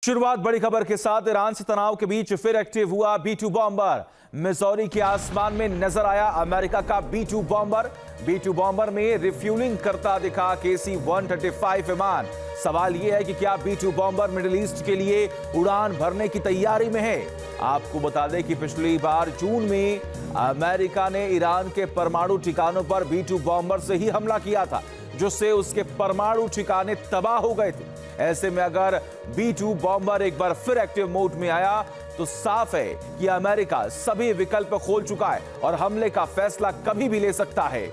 शुरुआत बड़ी खबर के साथ। ईरान से तनाव के बीच फिर एक्टिव हुआ B-2 बॉम्बर। मिसौरी के आसमान में नजर आया अमेरिका का B-2 बॉम्बर। B-2 बॉम्बर में रिफ्यूलिंग करता दिखा KC-135 विमान। सवाल यह है कि क्या B-2 बॉम्बर मिडिल ईस्ट के लिए उड़ान भरने की तैयारी में है। आपको बता दें कि पिछली बार जून में अमेरिका ने ईरान के परमाणु ठिकानों पर B-2 बॉम्बर से ही हमला किया था, जिससे उसके परमाणु ठिकाने तबाह हो गए थे। ऐसे में अगर B-2 बॉम्बर एक बार फिर एक्टिव मोड में आया तो साफ है कि अमेरिका सभी विकल्प खोल चुका है और हमले का फैसला कभी भी ले सकता है।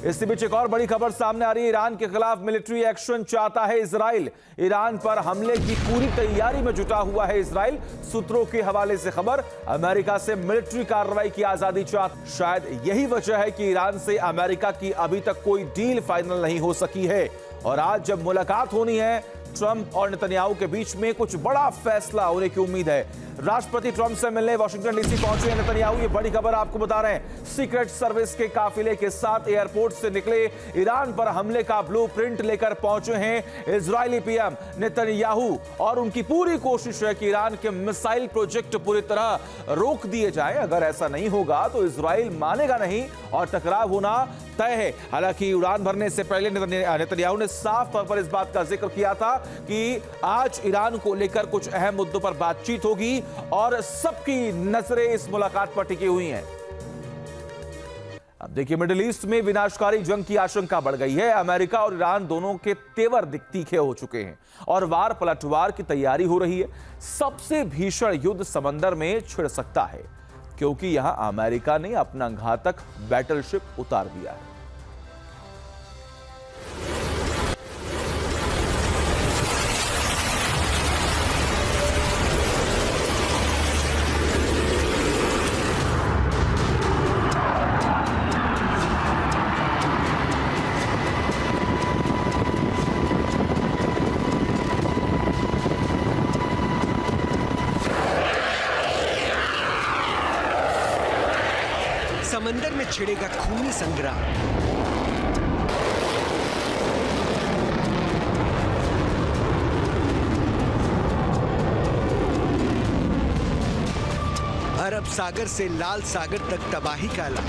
इसी बीच एक और बड़ी खबर सामने आ रही है। ईरान के खिलाफ मिलिट्री एक्शन चाहता है इजराइल। ईरान पर हमले की पूरी तैयारी में जुटा हुआ है इजराइल। सूत्रों के हवाले से खबर, अमेरिका से मिलिट्री कार्रवाई की आजादी चाहता। शायद यही वजह है कि ईरान से अमेरिका की अभी तक कोई डील फाइनल नहीं हो सकी है और आज जब मुलाकात होनी है ट्रंप और नेतन्याहू के बीच में कुछ बड़ा फैसला होने की उम्मीद है। राष्ट्रपति ट्रंप से मिलने वाशिंगटन डीसी पहुंचे हैं नेतन्याहू। ये बड़ी खबर आपको बता रहे हैं। सीक्रेट सर्विस के काफिले के साथ एयरपोर्ट से निकले ईरान पर हमले का ब्लूप्रिंट लेकर पहुंचे हैं इजरायली पीएम नेतन्याहू और उनकी पूरी कोशिश है कि ईरान के मिसाइल प्रोजेक्ट पूरी तरह रोक दिए जाए। अगर ऐसा नहीं होगा तो इजराइल मानेगा नहीं और टकराव होना तय है। हालांकि उड़ान भरने से पहले नेतन्याहू ने साफ तौर पर इस बात का जिक्र किया था कि आज ईरान को लेकर कुछ अहम मुद्दों पर बातचीत होगी और सबकी नजरें इस मुलाकात पर टिकी हुई हैं। अब देखिए, मिडिल ईस्ट में विनाशकारी जंग की आशंका बढ़ गई है। अमेरिका और ईरान दोनों के तेवर तीखे हो चुके हैं और वार पलटवार की तैयारी हो रही है। सबसे भीषण युद्ध समंदर में छिड़ सकता है क्योंकि यहां अमेरिका ने अपना घातक बैटलशिप उतार दिया है। समंदर में छिड़ेगा खूनी संग्राम। अरब सागर से लाल सागर तक तबाही का ऐलान।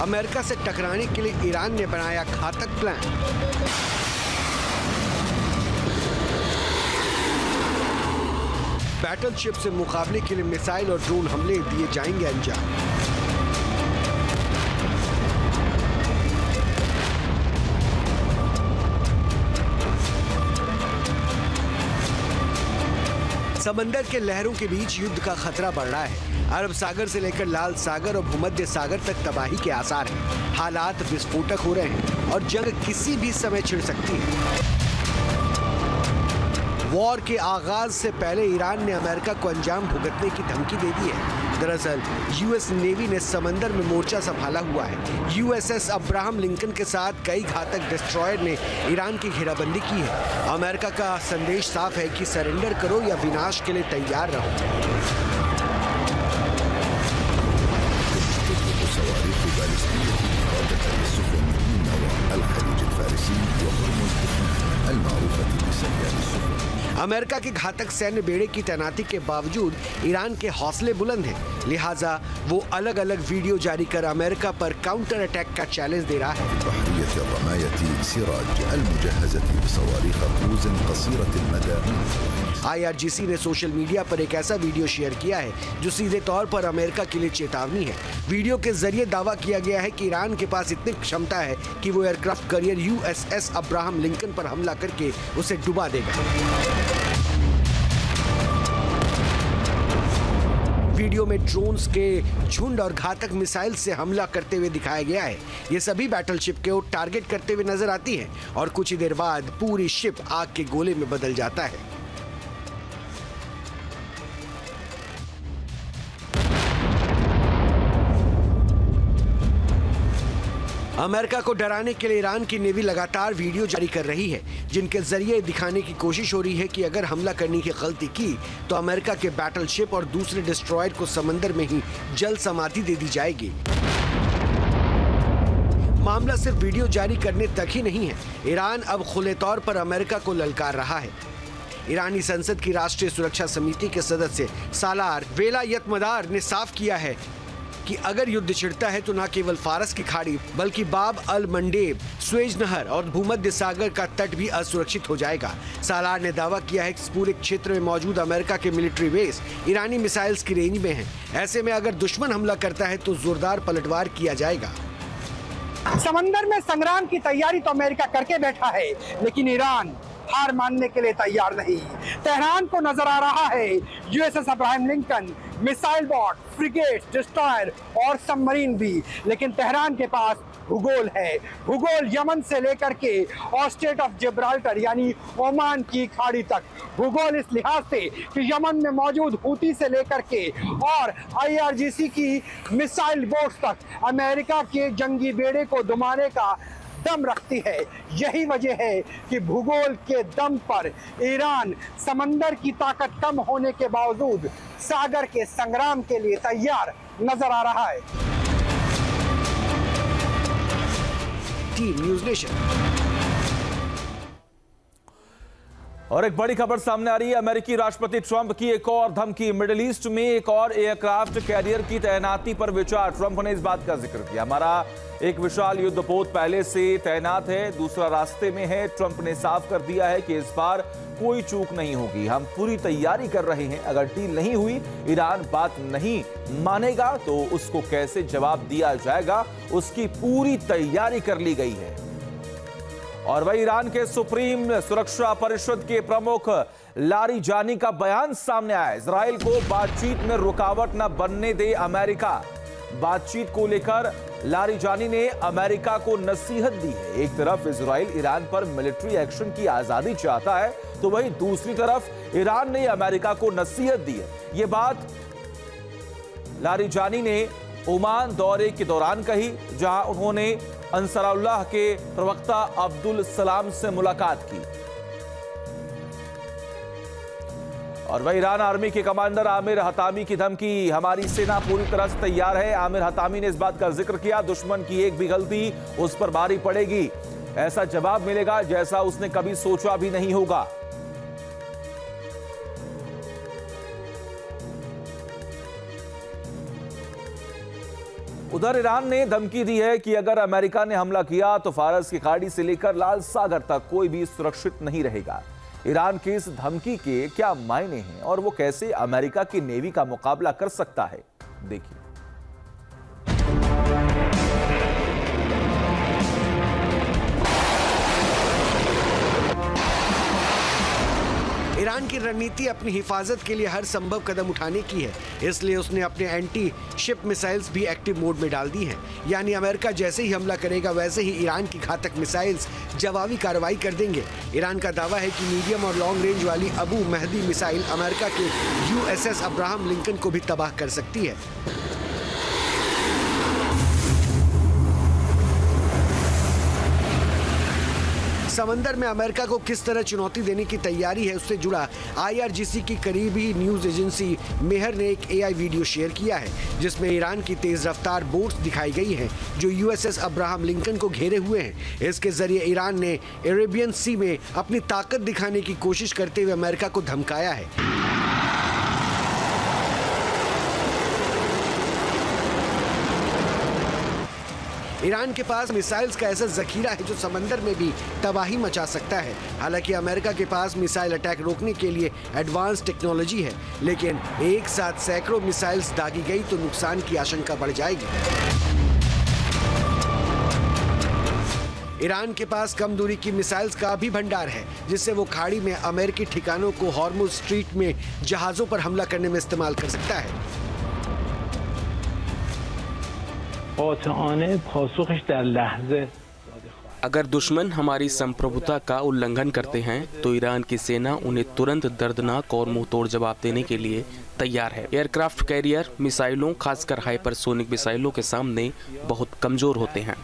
अमेरिका से टकराने के लिए ईरान ने बनाया घातक प्लान। बैटलशिप से मुकाबले के लिए मिसाइल और ड्रोन हमले दिए जाएंगे अंजाम। समंदर के लहरों के बीच युद्ध का खतरा बढ़ रहा है। अरब सागर से लेकर लाल सागर और भूमध्य सागर तक तबाही के आसार हैं। हालात विस्फोटक हो रहे हैं और जंग किसी भी समय छिड़ सकती है। वॉर के आगाज से पहले ईरान ने अमेरिका को अंजाम भुगतने की धमकी दे दी है। दरअसल यूएस नेवी ने समंदर में मोर्चा संभाला हुआ है। यूएसएस अब्राहम लिंकन के साथ कई घातक डिस्ट्रॉयर ने ईरान की घेराबंदी की है। अमेरिका का संदेश साफ है कि सरेंडर करो या विनाश के लिए तैयार रहो। अमेरिका के घातक सैन्य बेड़े की तैनाती के बावजूद ईरान के हौसले बुलंद हैं, लिहाजा वो अलग अलग वीडियो जारी कर अमेरिका पर काउंटर अटैक का चैलेंज दे रहा है। IRGC ने सोशल मीडिया पर एक ऐसा वीडियो शेयर किया है जो सीधे तौर पर अमेरिका के लिए चेतावनी है। वीडियो के जरिए दावा किया गया है कि ईरान के पास इतनी क्षमता है कि वो aircraft carrier USS Abraham Lincoln पर हमला करके उसे डुबा देगा। वीडियो में ड्रोन्स के झुंड और घातक मिसाइल से हमला करते हुए दिखाया गया है। ये सभी बैटलशिप को टारगेट करते हुए नजर आती हैं और कुछ ही देर बाद पूरी शिप आग के गोले में बदल जाता है। अमेरिका को डराने के लिए ईरान की नेवी लगातार वीडियो जारी कर रही है, जिनके जरिए दिखाने की कोशिश हो रही है कि अगर हमला करने की गलती की तो अमेरिका के बैटलशिप और दूसरे डिस्ट्रॉयर को समंदर में ही जल समाधि दे दी जाएगी। मामला सिर्फ वीडियो जारी करने तक ही नहीं है, ईरान अब खुले तौर पर अमेरिका को ललकार रहा है। ईरानी संसद की राष्ट्रीय सुरक्षा समिति के सदस्य सालार वेलायतमदार ने साफ किया है कि अगर युद्ध छिड़ता है तो न केवल फारस की खाड़ी बल्कि बाब अल मंडेब, स्वेज नहर और भूमध्य सागर का तट भी असुरक्षित हो जाएगा। सालार ने दावा किया है कि इस पूरे क्षेत्र में मौजूद अमेरिका के मिलिट्री बेस ईरानी मिसाइल्स की रेंज में हैं। ऐसे में अगर दुश्मन हमला करता है तो जोरदार पलटवार किया जाएगा। समंदर में संग्राम की तैयारी तो अमेरिका करके बैठा है, लेकिन ईरान हार मानने के लिए तैयार नहीं। तेहरान को नजर आ रहा है USS Abraham Lincoln, missile boat, frigate, destroyer और सबमरीन भी, लेकिन तेहरान के पास भूगोल है। भूगोल यमन से लेकर के और स्टेट ऑफ जिब्राल्टर यानी ओमान की खाड़ी तक। भूगोल इस लिहाज से कि यमन में मौजूद हूती से लेकर के और आईआरजीसी की मिसाइल बोट्स तक अमेरिका के जंगी बेड़े को दुमाने का दम रखती है। यही वजह है कि भूगोल के दम पर ईरान समंदर की ताकत कम होने के बावजूद सागर के संग्राम के लिए तैयार नजर आ रहा है। Team news nation. और एक बड़ी खबर सामने आ रही है, अमेरिकी राष्ट्रपति ट्रंप की एक और धमकी। मिडिल ईस्ट में एक और एयरक्राफ्ट कैरियर की तैनाती पर विचार। ट्रंप ने इस बात का जिक्र किया, हमारा एक विशाल युद्धपोत पहले से तैनात है, दूसरा रास्ते में है। ट्रंप ने साफ कर दिया है कि इस बार कोई चूक नहीं होगी, हम पूरी तैयारी कर रहे हैं। अगर डील नहीं हुई, ईरान बात नहीं मानेगा तो उसको कैसे जवाब दिया जाएगा, उसकी पूरी तैयारी कर ली गई है। और वही ईरान के सुप्रीम सुरक्षा परिषद के प्रमुख लारिजानी का बयान सामने आया। इजराइल को बातचीत में रुकावट न बनने दे अमेरिका। बातचीत को लेकर लारिजानी ने अमेरिका को नसीहत दी है। एक तरफ इजराइल ईरान पर मिलिट्री एक्शन की आजादी चाहता है, तो वहीं दूसरी तरफ ईरान ने अमेरिका को नसीहत दी है। ये बात लारिजानी ने ओमान दौरे के दौरान कही, जहां उन्होंने अंसारुल्लाह के प्रवक्ता अब्दुल सलाम से मुलाकात की। और वही ईरान आर्मी के कमांडर आमिर हतामी की धमकी, हमारी सेना पूरी तरह से तैयार है। आमिर हतामी ने इस बात का जिक्र किया, दुश्मन की एक भी गलती उस पर भारी पड़ेगी। ऐसा जवाब मिलेगा जैसा उसने कभी सोचा भी नहीं होगा। उधर ईरान ने धमकी दी है कि अगर अमेरिका ने हमला किया तो फारस की खाड़ी से लेकर लाल सागर तक कोई भी सुरक्षित नहीं रहेगा। ईरान की इस धमकी के क्या मायने हैं और वो कैसे अमेरिका की नेवी का मुकाबला कर सकता है, देखिए। ईरान की रणनीति अपनी हिफाजत के लिए हर संभव कदम उठाने की है, इसलिए उसने अपने एंटी शिप मिसाइल्स भी एक्टिव मोड में डाल दी हैं। यानी अमेरिका जैसे ही हमला करेगा वैसे ही ईरान की घातक मिसाइल्स जवाबी कार्रवाई कर देंगे। ईरान का दावा है कि मीडियम और लॉन्ग रेंज वाली अबू महदी मिसाइल अमेरिका के यूएसएस अब्राहम लिंकन को भी तबाह कर सकती है। समंदर में अमेरिका को किस तरह चुनौती देने की तैयारी है, उससे जुड़ा आईआरजीसी की करीबी न्यूज एजेंसी मेहर ने एक एआई वीडियो शेयर किया है, जिसमें ईरान की तेज रफ्तार बोट्स दिखाई गई हैं जो यूएसएस अब्राहम लिंकन को घेरे हुए हैं। इसके जरिए ईरान ने अरेबियन सी में अपनी ताकत दिखाने की कोशिश करते हुए अमेरिका को धमकाया है। ईरान के पास मिसाइल्स का ऐसा जखीरा है जो समंदर में भी तबाही मचा सकता है। हालांकि अमेरिका के पास मिसाइल अटैक रोकने के लिए एडवांस टेक्नोलॉजी है, लेकिन एक साथ सैकड़ों मिसाइल्स दागी गई तो नुकसान की आशंका बढ़ जाएगी। ईरान के पास कम दूरी की मिसाइल्स का भी भंडार है, जिससे वो खाड़ी में अमेरिकी ठिकानों को हॉर्मुज स्ट्रीट में जहाजों पर हमला करने में इस्तेमाल कर सकता है। अगर दुश्मन हमारी संप्रभुता का उल्लंघन करते हैं तो ईरान की सेना उन्हें तुरंत दर्दनाक और मुंहतोड़ जवाब देने के लिए तैयार है। एयरक्राफ्ट कैरियर मिसाइलों, खासकर हाइपरसोनिक मिसाइलों के सामने बहुत कमजोर होते हैं।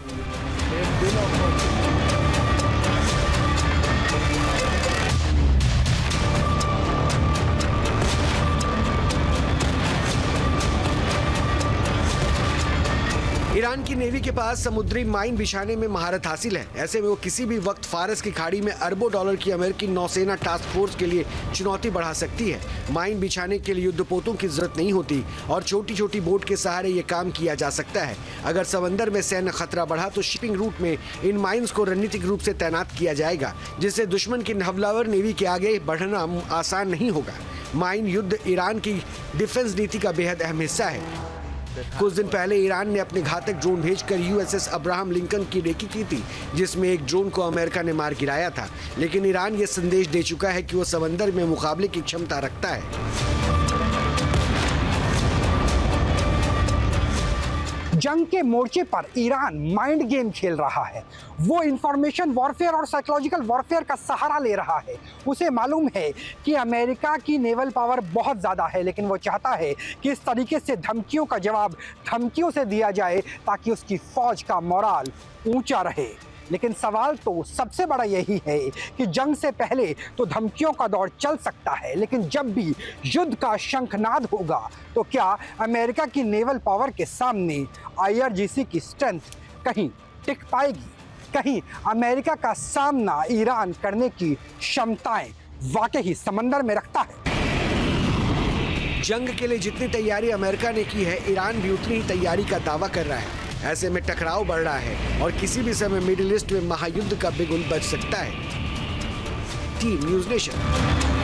ईरान ईरान की नेवी के पास समुद्री माइन बिछाने में महारत हासिल है। ऐसे में वो किसी भी वक्त फारस की खाड़ी में अरबों डॉलर की अमेरिकी नौसेना टास्क फोर्स के लिए चुनौती बढ़ा सकती है। माइन बिछाने के लिए युद्धपोतों की जरूरत नहीं होती और छोटी छोटी बोट के सहारे ये काम किया जा सकता है। अगर समंदर में सैन्य खतरा बढ़ा तो शिपिंग रूट में इन माइंस को रणनीतिक रूप से तैनात किया जाएगा, जिससे दुश्मन की हमलावर नेवी के आगे बढ़ना आसान नहीं होगा। माइन युद्ध ईरान की डिफेंस नीति का बेहद अहम हिस्सा है। कुछ दिन पहले ईरान ने अपने घातक ड्रोन भेजकर यूएसएस अब्राहम लिंकन की रेकी की थी, जिसमें एक ड्रोन को अमेरिका ने मार गिराया था। लेकिन ईरान ये संदेश दे चुका है कि वो समंदर में मुकाबले की क्षमता रखता है। जंग के मोर्चे पर ईरान माइंड गेम खेल रहा है। वो इंफॉर्मेशन वॉरफेयर और साइकोलॉजिकल वॉरफेयर का सहारा ले रहा है। उसे मालूम है कि अमेरिका की नेवल पावर बहुत ज़्यादा है, लेकिन वो चाहता है कि इस तरीके से धमकियों का जवाब धमकियों से दिया जाए ताकि उसकी फौज का मोराल ऊंचा रहे। लेकिन सवाल तो सबसे बड़ा यही है कि जंग से पहले तो धमकियों का दौर चल सकता है, लेकिन जब भी युद्ध का शंखनाद होगा तो क्या अमेरिका की नेवल पावर के सामने IRGC की स्ट्रेंथ कहीं टिक पाएगी? कहीं अमेरिका का सामना ईरान करने की क्षमताएं वाकई ही समंदर में रखता है? जंग के लिए जितनी तैयारी अमेरिका ने की है, ईरान भी उतनी ही तैयारी का दावा कर रहा है। ऐसे में टकराव बढ़ रहा है और किसी भी समय मिडिल ईस्ट में महायुद्ध का बिगुल बज सकता है। Team news nation.